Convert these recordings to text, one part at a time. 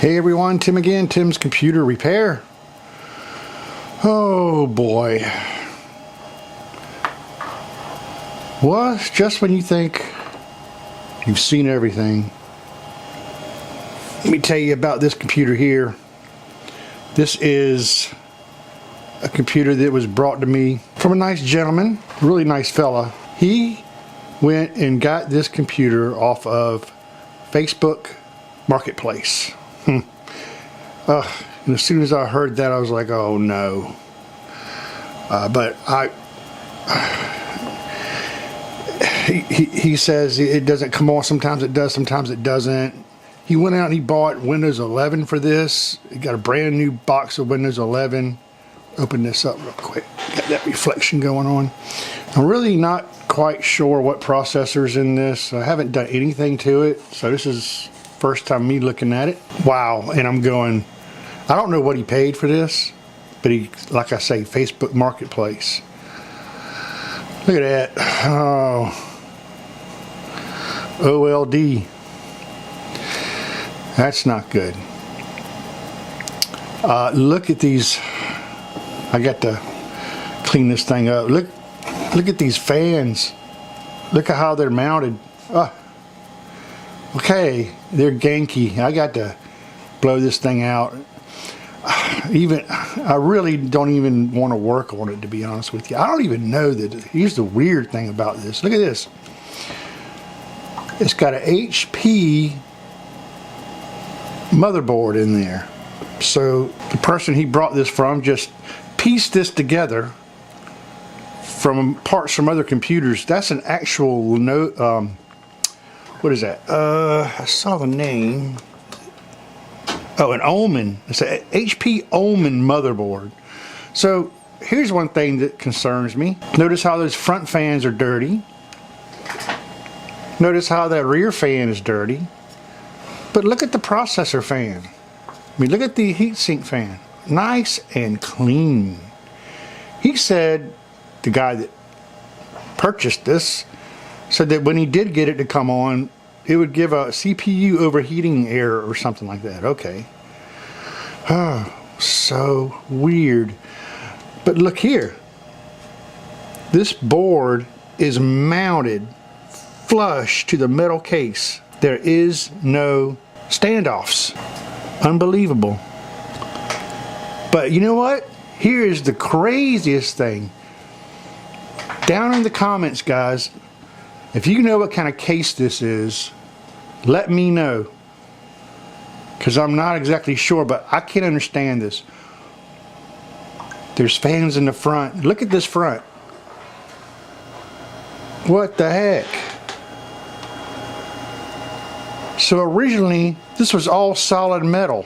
Hey everyone, Tim again, Tim's Computer Repair. Oh boy. Well, just when you think you've seen everything, let me tell you about this computer here. This is a computer that was brought to me from a nice gentleman, really nice fella. He went and got this computer off of Facebook Marketplace. And as soon as I heard that, I was like, oh no. But he says it doesn't come on. Sometimes it does, sometimes it doesn't. He went out and he bought Windows 11 for this. He got a brand new box of Windows 11. Open this up real quick. Got that reflection going on. I'm really not quite sure what processor's in this. I haven't done anything to it, so this is first time me looking at it. Wow. And I'm going, I don't know what he paid for this, but he, like I say, Facebook Marketplace. Look at that. Oh, OLD. That's not good. Look at these. I got to clean this thing up. Look at these fans. Look at how they're mounted. Okay, they're ganky. I got to blow this thing out. I really don't even want to work on it, to be honest with you. I don't even know that. Here's the weird thing about this. Look at this. It's got an HP motherboard in there. So the person he brought this from just pieced this together from parts from other computers. That's an actual what is that? I saw the name. Oh, an Omen. It's an HP Omen motherboard. So here's one thing that concerns me. Notice how those front fans are dirty. Notice how that rear fan is dirty. But look at the processor fan. I mean, look at the heatsink fan. Nice and clean. He said, the guy that purchased this, said that when he did get it to come on, it would give a CPU overheating error or something like that. Okay. Oh, so weird. But look here. This board is mounted flush to the metal case. There is no standoffs. Unbelievable. But you know what? Here is the craziest thing. Down in the comments, guys, if you know what kind of case this is, let me know. Because I'm not exactly sure, but I can't understand this. There's fans in the front. Look at this front. What the heck? So originally, this was all solid metal.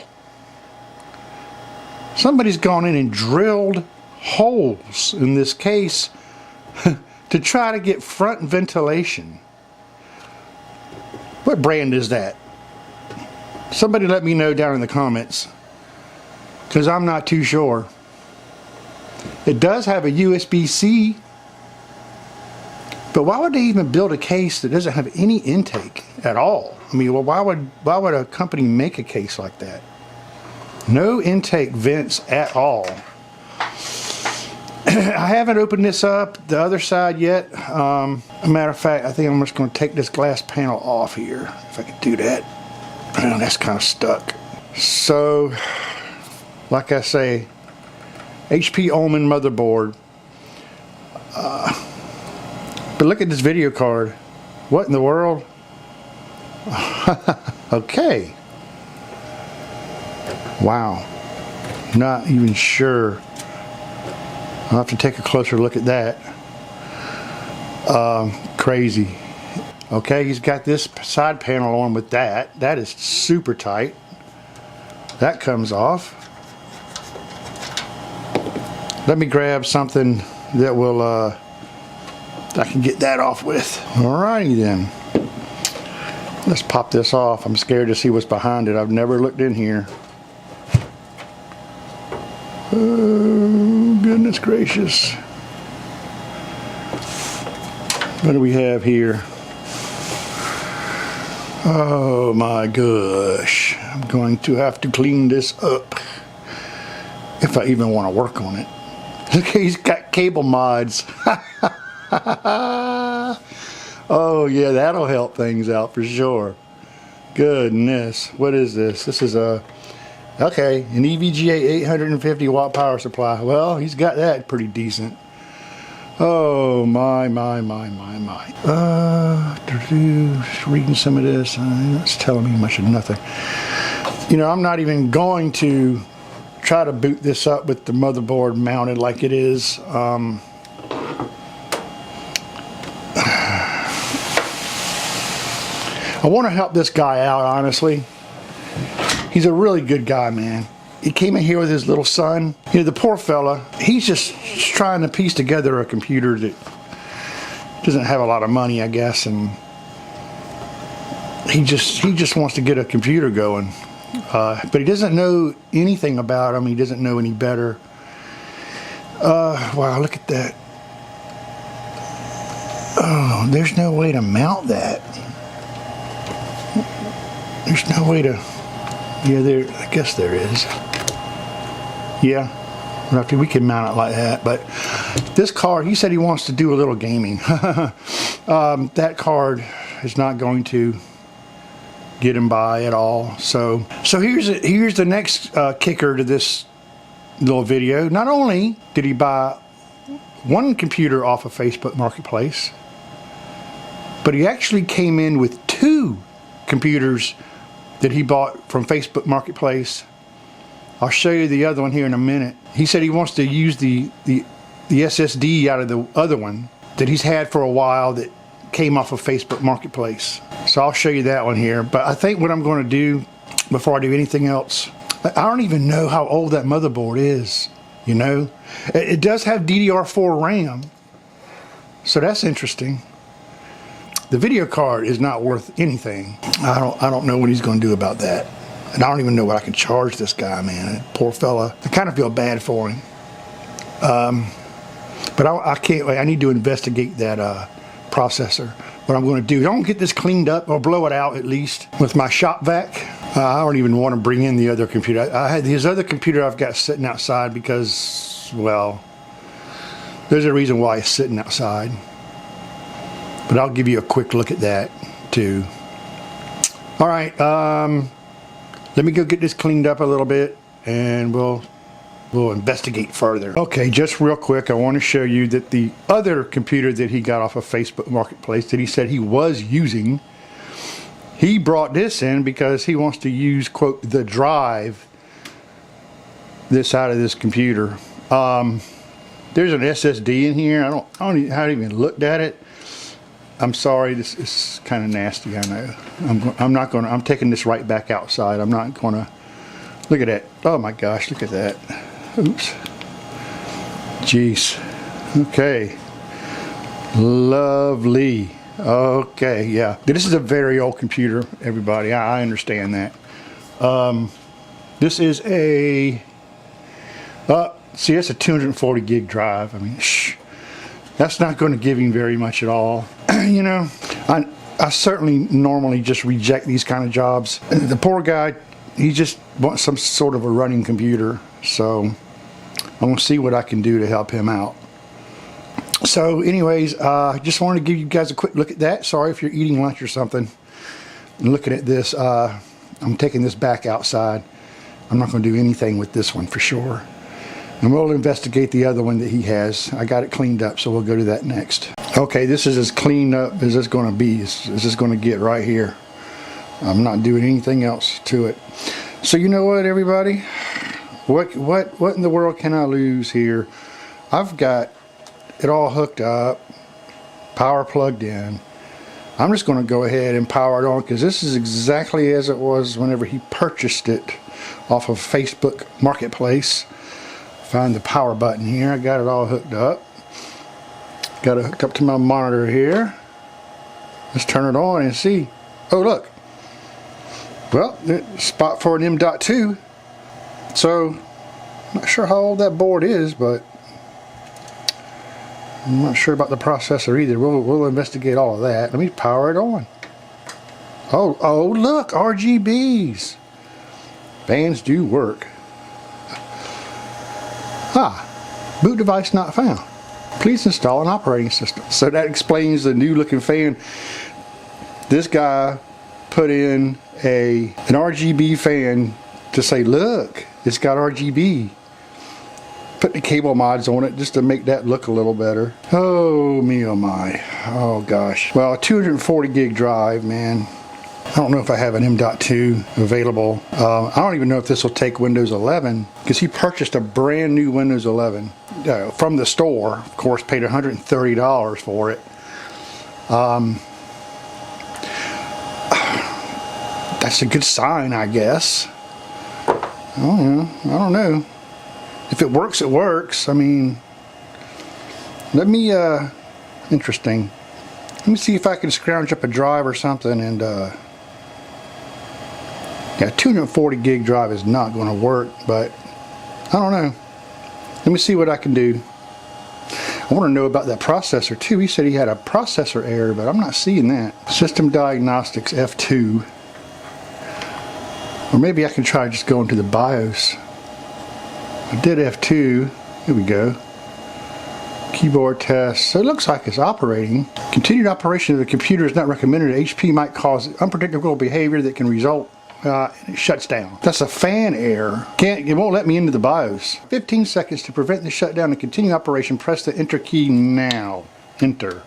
Somebody's gone in and drilled holes in this case to try to get front ventilation. What brand is that? Somebody let me know down in the comments, because I'm not too sure. It does have a USB-C, but why would they even build a case that doesn't have any intake at all? I mean, well, why would a company make a case like that? No intake vents at all. I haven't opened this up, the other side yet. A matter of fact, I think I'm just going to take this glass panel off here, if I can do that. Oh, that's kind of stuck. So, like I say, HP Omen motherboard. But look at this video card. What in the world? Okay. Wow. Not even sure. I'll have to take a closer look at that. Crazy. Okay, he's got this side panel on with that. That is super tight. That comes off. Let me grab something that will, I can get that off with. Alrighty then. Let's pop this off. I'm scared to see what's behind it. I've never looked in here. Oh, goodness gracious. What do we have here? Oh my gosh. I'm going to have to clean this up if I even want to work on it. Look, he's got cable mods. Oh yeah, that'll help things out for sure. Goodness, what is this? This is an EVGA 850 watt power supply. Well, he's got that pretty decent. Oh my. Just reading some of this, it's telling me much of nothing. You know, I'm not even going to try to boot this up with the motherboard mounted like it is. I want to help this guy out, honestly. He's a really good guy, man. He came in here with his little son. You know, the poor fella, he's just trying to piece together a computer that doesn't have a lot of money, I guess, and he just wants to get a computer going. But he doesn't know anything about them. He doesn't know any better. Wow, look at that. Oh, there's no way to mount that. There's no way to... Yeah, I guess there is. Yeah, we can mount it like that. But this card, he said he wants to do a little gaming. That card is not going to get him by at all. So here's the next kicker to this little video. Not only did he buy one computer off of Facebook Marketplace, but he actually came in with two computers that he bought from Facebook Marketplace. I'll show you the other one here in a minute. He said he wants to use the SSD out of the other one that he's had for a while that came off of Facebook Marketplace. So I'll show you that one here. But I think what I'm going to do before I do anything else, I don't even know how old that motherboard is, you know. It does have DDR4 RAM, so that's interesting. The video card is not worth anything. I don't know what he's going to do about that. And I don't even know what I can charge this guy, man. Poor fella. I kind of feel bad for him. But I can't wait. I need to investigate that processor. What I'm going to do, don't get this cleaned up or blow it out at least with my shop vac. I don't even want to bring in the other computer. I had his other computer I've got sitting outside because, well, there's a reason why it's sitting outside. But I'll give you a quick look at that too. All right, let me go get this cleaned up a little bit and we'll investigate further. Okay, just real quick, I want to show you that the other computer that he got off of Facebook Marketplace that he said he was using, he brought this in because he wants to use, quote, the drive this out of this computer. There's an SSD in here. I haven't even looked at it. I'm sorry, this is kind of nasty, I know. I'm taking this right back outside. I'm not gonna, look at that. Oh my gosh, look at that. Oops. Jeez. Okay. Lovely. Okay, yeah. This is a very old computer, everybody. I understand that. This is a, see, that's a 240 gig drive. I mean, that's not going to give him very much at all. You know, I certainly normally just reject these kind of jobs. The poor guy, he just wants some sort of a running computer. So I'm going to see what I can do to help him out. So anyways, just wanted to give you guys a quick look at that. Sorry if you're eating lunch or something and looking at this. I'm taking this back outside. I'm not going to do anything with this one for sure. And we'll investigate the other one that he has. I got it cleaned up, so we'll go to that next. Okay, this is as cleaned up as it's going to be. This is going to get right here. I'm not doing anything else to it. So you know what, everybody? What in the world can I lose here? I've got it all hooked up, power plugged in. I'm just going to go ahead and power it on because this is exactly as it was whenever he purchased it off of Facebook Marketplace. Find the power button here. I got it all hooked up. Got it hooked up to my monitor here. Let's turn it on and see. Oh, look. Well, spot for an M.2. So, I'm not sure how old that board is, but I'm not sure about the processor either. We'll investigate all of that. Let me power it on. Oh, look, RGBs. Fans do work. Boot device not found. Please install an operating system. So that explains the new looking fan. This guy put in an RGB fan to say, look, it's got RGB. Put the cable mods on it just to make that look a little better. Oh me, oh my. Oh gosh. Well, a 240 gig drive, man. I don't know if I have an M.2 available. I don't even know if this will take Windows 11, because he purchased a brand new Windows 11 from the store. Of course, paid $130 for it. That's a good sign, I guess. I don't know. If it works, it works. I mean, interesting. Let me see if I can scrounge up a drive or something and, yeah, 240 gig drive is not going to work, but I don't know. Let me see what I can do. I want to know about that processor too. He said he had a processor error, but I'm not seeing that. System Diagnostics F2. Or maybe I can try just going to the BIOS. I did F2. Here we go. Keyboard test. So it looks like it's operating. Continued operation of the computer is not recommended. HP might cause unpredictable behavior that can result it shuts down. That's a fan error. It won't let me into the BIOS. 15 seconds to prevent the shutdown and continue operation. Press the enter key now. Enter.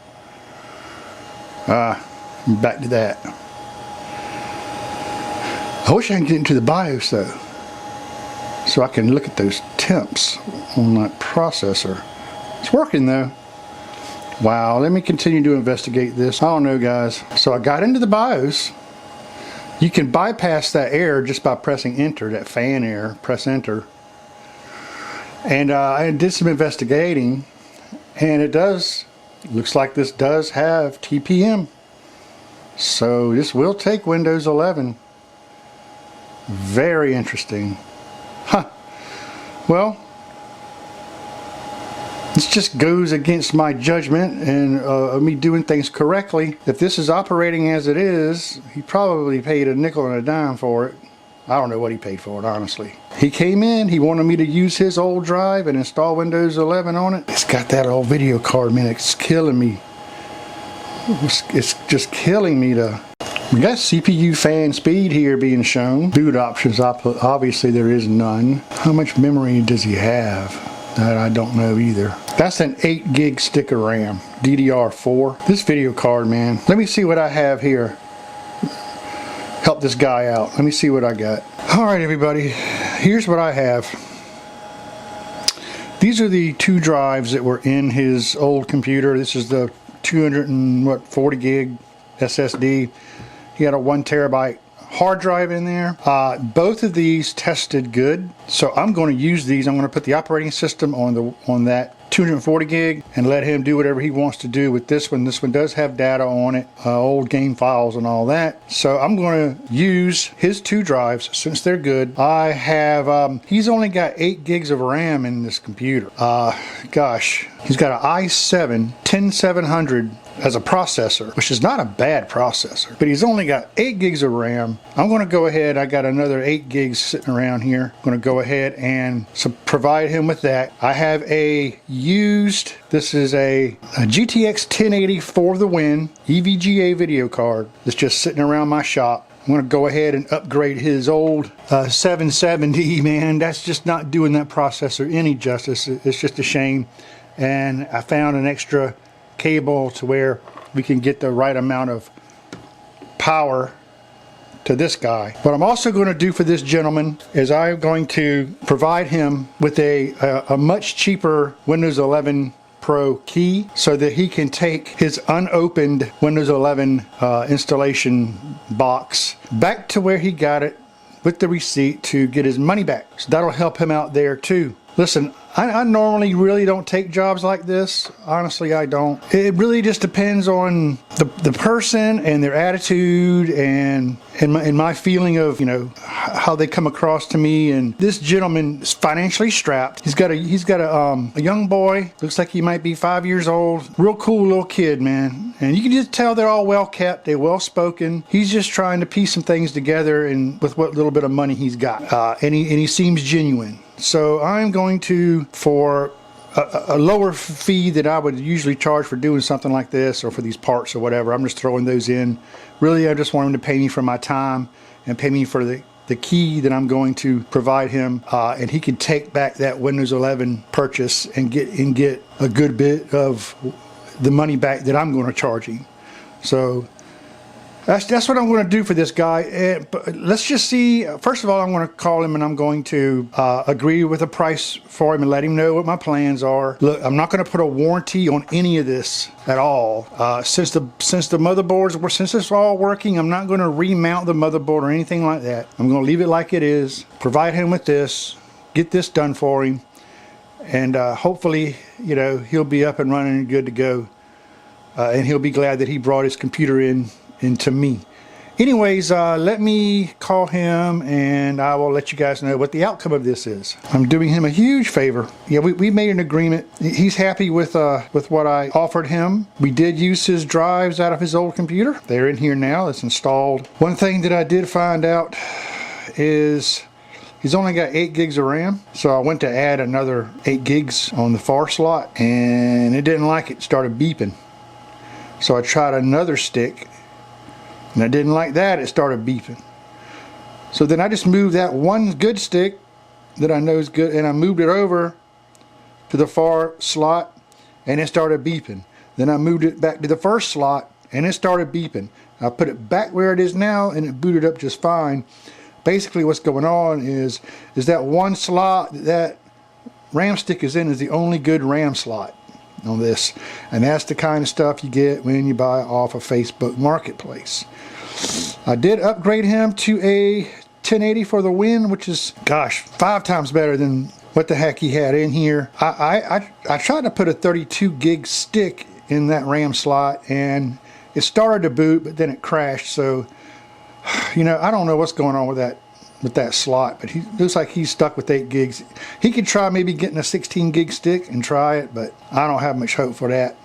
Back to that. I wish I could get into the BIOS though, so I can look at those temps on that processor. It's working though. Wow, let me continue to investigate this. I don't know, guys. So I got into the BIOS. You can bypass that error just by pressing enter, that fan error. Press enter. And I did some investigating, and it looks like this does have TPM. So this will take Windows 11. Very interesting. Well, this just goes against my judgment and me doing things correctly. If this is operating as it is, he probably paid a nickel and a dime for it. I don't know what he paid for it, honestly. He came in, he wanted me to use his old drive and install Windows 11 on it. It's got that old video card, man. It's killing me. It's just killing me to... We got CPU fan speed here being shown. Boot options, obviously there is none. How much memory does he have? That I don't know either. That's an 8 gig stick of RAM, DDR4. This video card, man. Let me see what I have here. Help this guy out. Let me see what I got. Alright everybody, here's what I have. These are the 2 drives that were in his old computer. This is the 240 gig SSD. He had a 1 terabyte hard drive in there. Both of these tested good, so I'm going to use these. I'm going to put the operating system on that 240 gig and let him do whatever he wants to do with this one. This one does have data on it, old game files and all that. So I'm going to use his 2 drives since they're good. I have, he's only got 8 gigs of RAM in this computer. Gosh, he's got an i7 10700 as a processor, which is not a bad processor, but he's only got 8 gigs of RAM. I'm going to go ahead, I got another 8 gigs sitting around here. I'm going to go ahead and provide him with that. I have a used, this is a GTX 1080 for the win EVGA video card that's just sitting around my shop. I'm going to go ahead and upgrade his old 770, man. That's just not doing that processor any justice. It's just a shame. And I found an extra cable to where we can get the right amount of power to this guy. What I'm also going to do for this gentleman is I'm going to provide him with a much cheaper Windows 11 Pro key so that he can take his unopened Windows 11 installation box back to where he got it with the receipt to get his money back. So that'll help him out there too. Listen, I normally really don't take jobs like this. Honestly, I don't. It really just depends on the person and their attitude and my feeling of, you know, how they come across to me. And this gentleman is financially strapped. He's got a young boy. Looks like he might be 5 years old. Real cool little kid, man. And you can just tell they're all well kept. They're well spoken. He's just trying to piece some things together and with what little bit of money he's got. And he seems genuine. So I'm going to, for a lower fee that I would usually charge for doing something like this or for these parts or whatever, I'm just throwing those in. Really, I just want him to pay me for my time and pay me for the key that I'm going to provide him, and he can take back that Windows 11 purchase and get a good bit of the money back that I'm going to charge him. So that's what I'm going to do for this guy. But let's just see. First of all, I'm going to call him and I'm going to agree with a price for him and let him know what my plans are. Look, I'm not going to put a warranty on any of this at all. Since the motherboards since it's all working, I'm not going to remount the motherboard or anything like that. I'm going to leave it like it is. Provide him with this. Get this done for him, and hopefully, you know, he'll be up and running and good to go. And he'll be glad that he brought his computer into me. Anyways, let me call him and I will let you guys know what the outcome of this is. I'm doing him a huge favor. Yeah, we made an agreement. He's happy with what I offered him. We did use his drives out of his old computer. They're in here now. It's installed. One thing that I did find out is he's only got 8 gigs of RAM. So I went to add another 8 gigs on the far slot and it didn't like it. It started beeping. So I tried another stick and I didn't like that. It started beeping. So then I just moved that one good stick that I know is good and I moved it over to the far slot and it started beeping. Then I moved it back to the first slot and it started beeping. I put it back where it is now and it booted up just fine. Basically what's going on is that one slot that RAM stick is in is the only good RAM slot on this, and that's the kind of stuff you get when you buy off of Facebook Marketplace. I did upgrade him to a 1080 for the win, which is, gosh, 5 times better than what the heck he had in here. I tried to put a 32 gig stick in that RAM slot and it started to boot, but then it crashed. So, you know, I don't know what's going on with that slot, but he looks like he's stuck with 8 gigs. He could try maybe getting a 16 gig stick and try it, but I don't have much hope for that.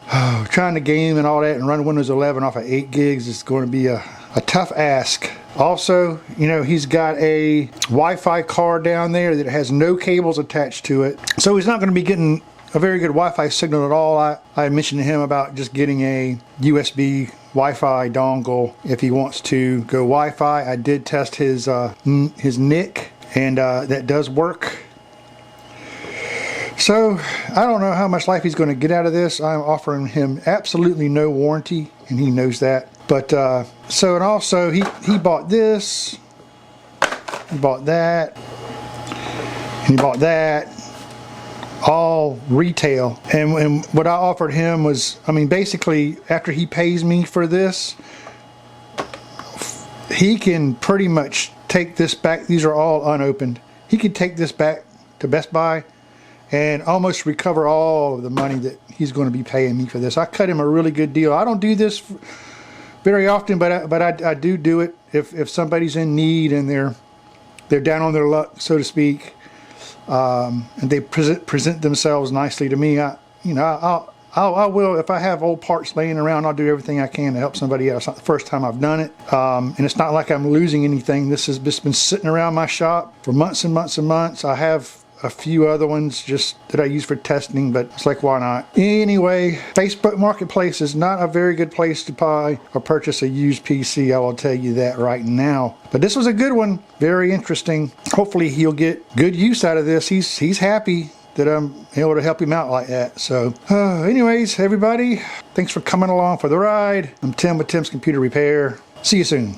Trying to game and all that and run Windows 11 off of 8 gigs is going to be a tough ask. Also, you know, he's got a Wi-Fi card down there that has no cables attached to it, so he's not going to be getting a very good Wi-Fi signal at all. I mentioned to him about just getting a USB Wi-Fi dongle if he wants to go Wi-Fi. I did test his NIC and that does work. So I don't know how much life he's going to get out of this. I'm offering him absolutely no warranty and he knows that. But so, and also he bought this, he bought that, and he bought that, all retail. And what I offered him was, I mean, basically after he pays me for this, he can pretty much take this back. These are all unopened. He could take this back to Best Buy and almost recover all of the money that he's going to be paying me for this. I cut him a really good deal. I don't do this very often, but I do it if somebody's in need and they're down on their luck, so to speak. And they present themselves nicely to me. I will, if I have old parts laying around, I'll do everything I can to help somebody else. It's not the first time I've done it, and it's not like I'm losing anything. This has just been sitting around my shop for months and months and months. I have a few other ones just that I use for testing, but it's like, why not? Anyway, Facebook Marketplace is not a very good place to buy or purchase a used PC. I will tell you that right now. But this was a good one, very interesting. Hopefully he'll get good use out of this. He's happy that I'm able to help him out like that. So anyways, everybody, thanks for coming along for the ride. I'm Tim with Tim's Computer Repair. See you soon.